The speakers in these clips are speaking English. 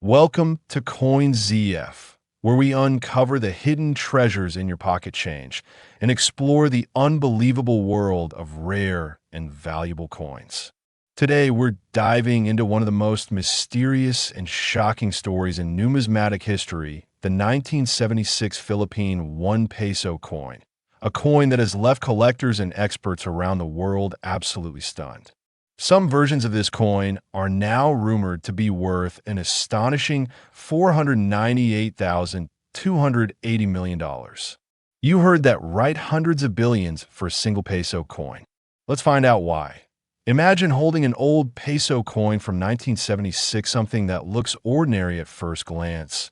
Welcome to CoinZF, where we uncover the hidden treasures in your pocket change and explore the unbelievable world of rare and valuable coins. Today, we're diving into one of the most mysterious and shocking stories in numismatic history, the 1976 Philippine One-Peso coin, a coin that has left collectors and experts around the world absolutely stunned. Some versions of this coin are now rumored to be worth an astonishing $498,280 million. You heard that right, hundreds of billions for a single peso coin. Let's find out why. Imagine holding an old peso coin from 1976, something that looks ordinary at first glance,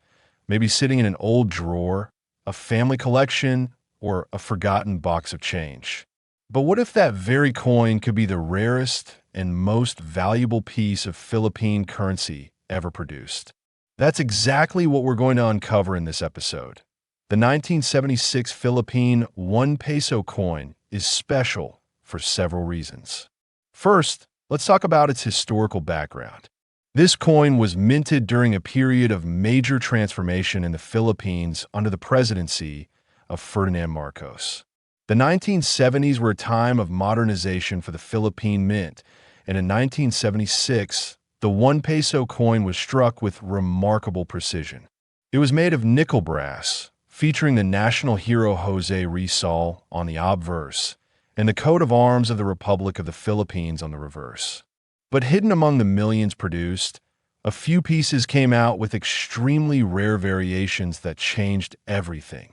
maybe sitting in an old drawer, a family collection, or a forgotten box of change. But what if that very coin could be the rarest and most valuable piece of Philippine currency ever produced? That's exactly what we're going to uncover in this episode. The 1976 Philippine One-Peso coin is special for several reasons. First, let's talk about its historical background. This coin was minted during a period of major transformation in the Philippines under the presidency of Ferdinand Marcos. The 1970s were a time of modernization for the Philippine Mint, and in 1976, the one-peso coin was struck with remarkable precision. It was made of nickel brass, featuring the national hero Jose Rizal on the obverse, and the coat of arms of the Republic of the Philippines on the reverse. But hidden among the millions produced, a few pieces came out with extremely rare variations that changed everything.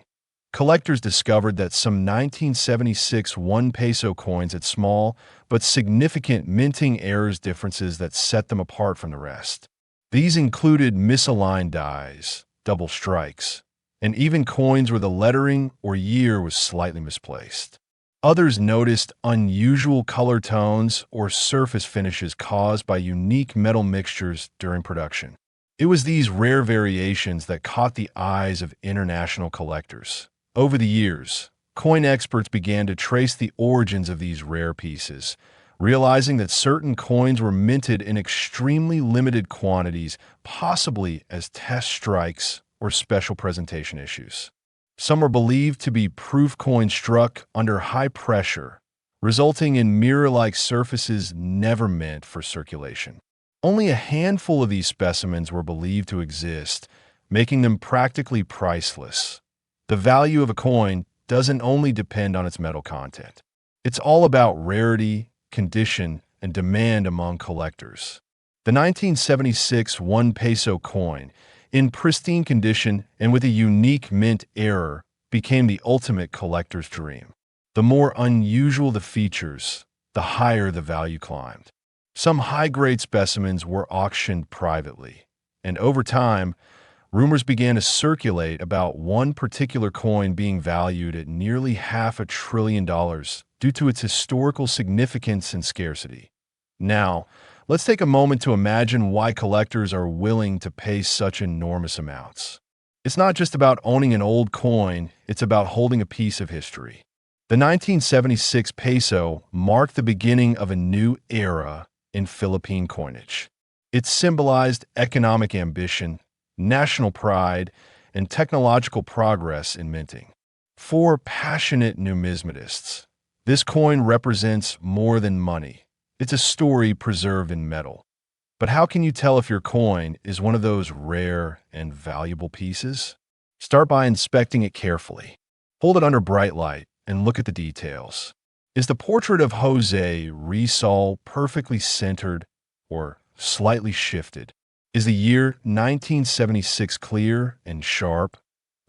Collectors discovered that some 1976 one-peso coins had small but significant minting errors differences that set them apart from the rest. These included misaligned dies, double strikes, and even coins where the lettering or year was slightly misplaced. Others noticed unusual color tones or surface finishes caused by unique metal mixtures during production. It was these rare variations that caught the eyes of international collectors. Over the years, coin experts began to trace the origins of these rare pieces, realizing that certain coins were minted in extremely limited quantities, possibly as test strikes or special presentation issues. Some are believed to be proof coins struck under high pressure, resulting in mirror-like surfaces never meant for circulation. Only a handful of these specimens were believed to exist, making them practically priceless. The value of a coin doesn't only depend on its metal content. It's all about rarity, condition, and demand among collectors. The 1976 one-peso coin, in pristine condition and with a unique mint error, became the ultimate collector's dream. The more unusual the features, the higher the value climbed. Some high-grade specimens were auctioned privately, and over time, rumors began to circulate about one particular coin being valued at nearly $500 billion due to its historical significance and scarcity. Now, let's take a moment to imagine why collectors are willing to pay such enormous amounts. It's not just about owning an old coin, it's about holding a piece of history. The 1976 peso marked the beginning of a new era in Philippine coinage. It symbolized economic ambition, national pride, and technological progress in minting. For passionate numismatists, this coin represents more than money. It's a story preserved in metal. But how can you tell if your coin is one of those rare and valuable pieces? Start by inspecting it carefully. Hold it under bright light and look at the details. Is the portrait of Jose Rizal perfectly centered or slightly shifted? Is the year 1976 clear and sharp,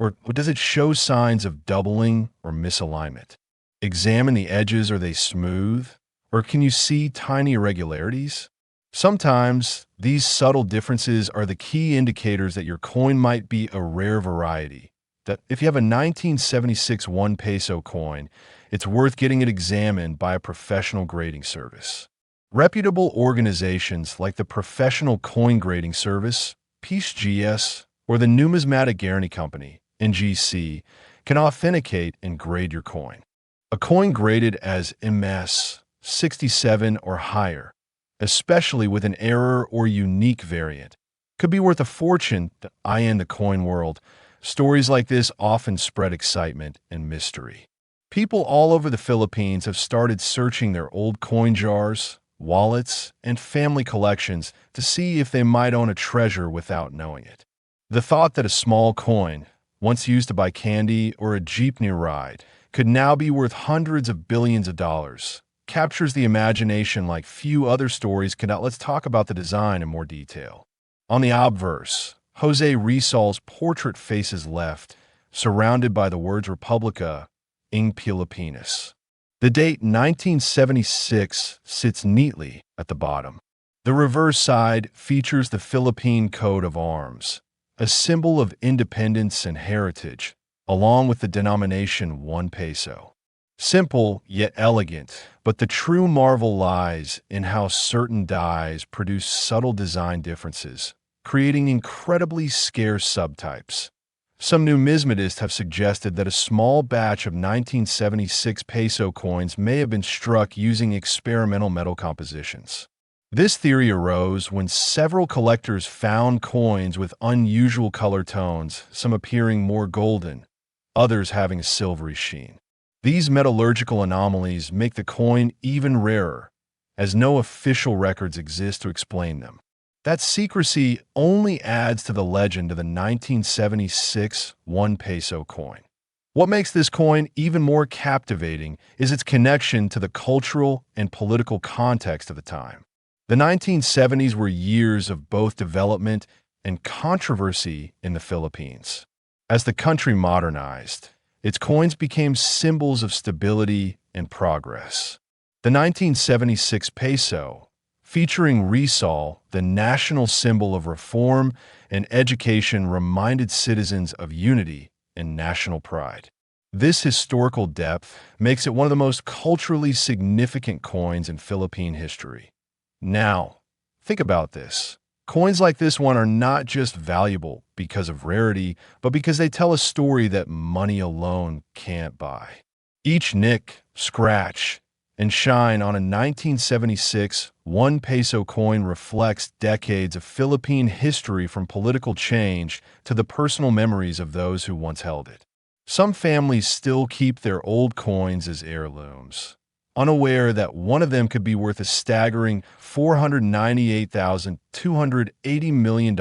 or does it show signs of doubling or misalignment? Examine the edges. Are they smooth, or can you see tiny irregularities? Sometimes, these subtle differences are the key indicators that your coin might be a rare variety. That if you have a 1976 one-peso coin, it's worth getting it examined by a professional grading service. Reputable organizations like the Professional Coin Grading Service, PGS, or the Numismatic Guarantee Company, NGC, can authenticate and grade your coin. A coin graded as MS 67 or higher, especially with an error or unique variant, could be worth a fortune. In the coin world, stories like this often spread excitement and mystery. People all over the Philippines have started searching their old coin jars, wallets, and family collections to see if they might own a treasure without knowing it. The thought that a small coin, once used to buy candy or a jeepney ride, could now be worth hundreds of billions of dollars captures the imagination like few other stories can. Now let's talk about the design in more detail. On the obverse, Jose Rizal's portrait faces left, surrounded by the words Republica ng Pilipinas. The date 1976 sits neatly at the bottom. The reverse side features the Philippine coat of arms, a symbol of independence and heritage, along with the denomination 1 peso. Simple yet elegant, but the true marvel lies in how certain dies produce subtle design differences, creating incredibly scarce subtypes. Some numismatists have suggested that a small batch of 1976 peso coins may have been struck using experimental metal compositions. This theory arose when several collectors found coins with unusual color tones, some appearing more golden, others having a silvery sheen. These metallurgical anomalies make the coin even rarer, as no official records exist to explain them. That secrecy only adds to the legend of the 1976 1 peso coin. What makes this coin even more captivating is its connection to the cultural and political context of the time. The 1970s were years of both development and controversy in the Philippines. As the country modernized, its coins became symbols of stability and progress. The 1976 peso, featuring Rizal, the national symbol of reform and education, reminded citizens of unity and national pride. This historical depth makes it one of the most culturally significant coins in Philippine history. Now, think about this. Coins like this one are not just valuable because of rarity, but because they tell a story that money alone can't buy. Each nick, scratch, and shine on a 1976 1 peso coin reflects decades of Philippine history, from political change to the personal memories of those who once held it. Some families still keep their old coins as heirlooms, unaware that one of them could be worth a staggering $498,280 million.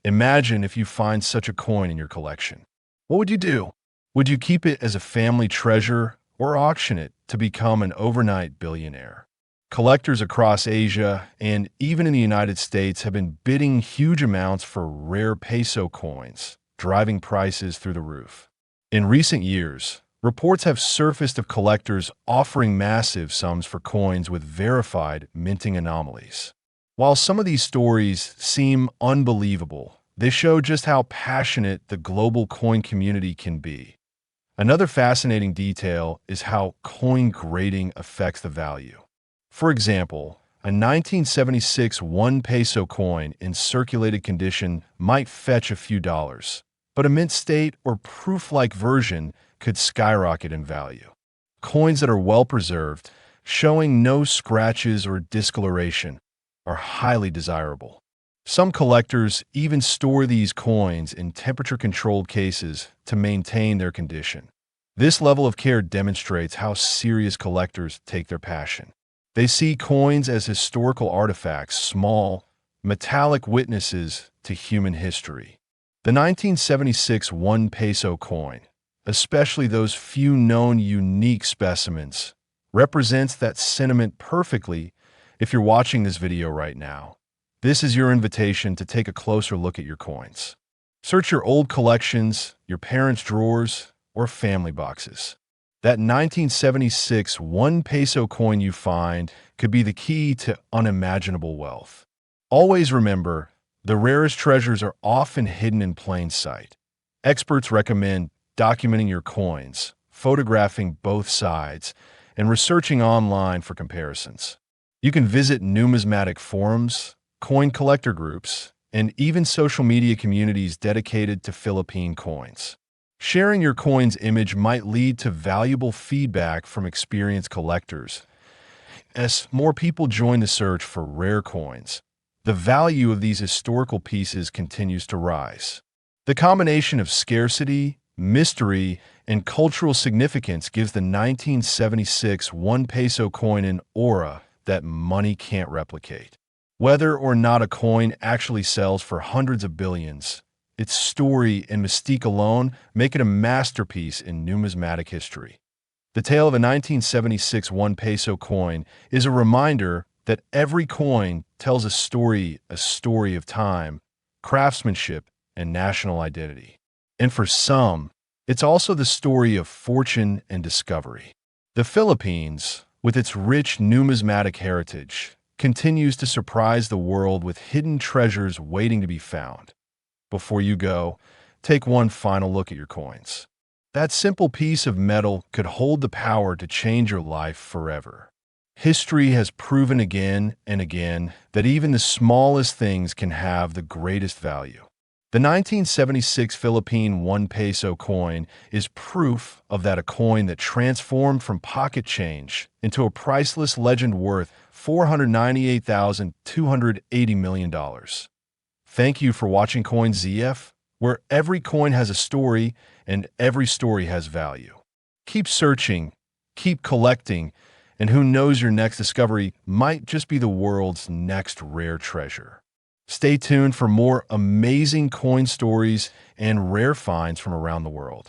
Imagine if you find such a coin in your collection. What would you do? Would you keep it as a family treasure or auction it to become an overnight billionaire? Collectors across Asia and even in the United States have been bidding huge amounts for rare peso coins, driving prices through the roof. In recent years, reports have surfaced of collectors offering massive sums for coins with verified minting anomalies. While some of these stories seem unbelievable, they show just how passionate the global coin community can be. Another fascinating detail is how coin grading affects the value. For example, a 1976 1 peso coin in circulated condition might fetch a few dollars, but a mint state or proof-like version could skyrocket in value. Coins that are well preserved, showing no scratches or discoloration, are highly desirable. Some collectors even store these coins in temperature-controlled cases to maintain their condition. This level of care demonstrates how serious collectors take their passion. They see coins as historical artifacts, small, metallic witnesses to human history. The 1976 1 peso coin, especially those few known unique specimens, represents that sentiment perfectly. If you're watching this video right now, this is your invitation to take a closer look at your coins. Search your old collections, your parents' drawers, or family boxes. That 1976 1 peso coin you find could be the key to unimaginable wealth. Always remember, the rarest treasures are often hidden in plain sight. Experts recommend documenting your coins, photographing both sides, and researching online for comparisons. You can visit numismatic forums, coin collector groups, and even social media communities dedicated to Philippine coins. Sharing your coin's image might lead to valuable feedback from experienced collectors. As more people join the search for rare coins, the value of these historical pieces continues to rise. The combination of scarcity, mystery, and cultural significance gives the 1976 1 peso coin an aura that money can't replicate. Whether or not a coin actually sells for hundreds of billions, its story and mystique alone make it a masterpiece in numismatic history. The tale of a 1976 1 peso coin is a reminder that every coin tells a story of time, craftsmanship, and national identity. And for some, it's also the story of fortune and discovery. The Philippines, with its rich numismatic heritage, continues to surprise the world with hidden treasures waiting to be found. Before you go, take one final look at your coins. That simple piece of metal could hold the power to change your life forever. History has proven again and again that even the smallest things can have the greatest value. The 1976 Philippine 1 peso coin is proof of that, a coin that transformed from pocket change into a priceless legend worth $498,280 million. Thank you for watching Coin ZF, where every coin has a story and every story has value. Keep searching, keep collecting, and who knows, your next discovery might just be the world's next rare treasure. Stay tuned for more amazing coin stories and rare finds from around the world.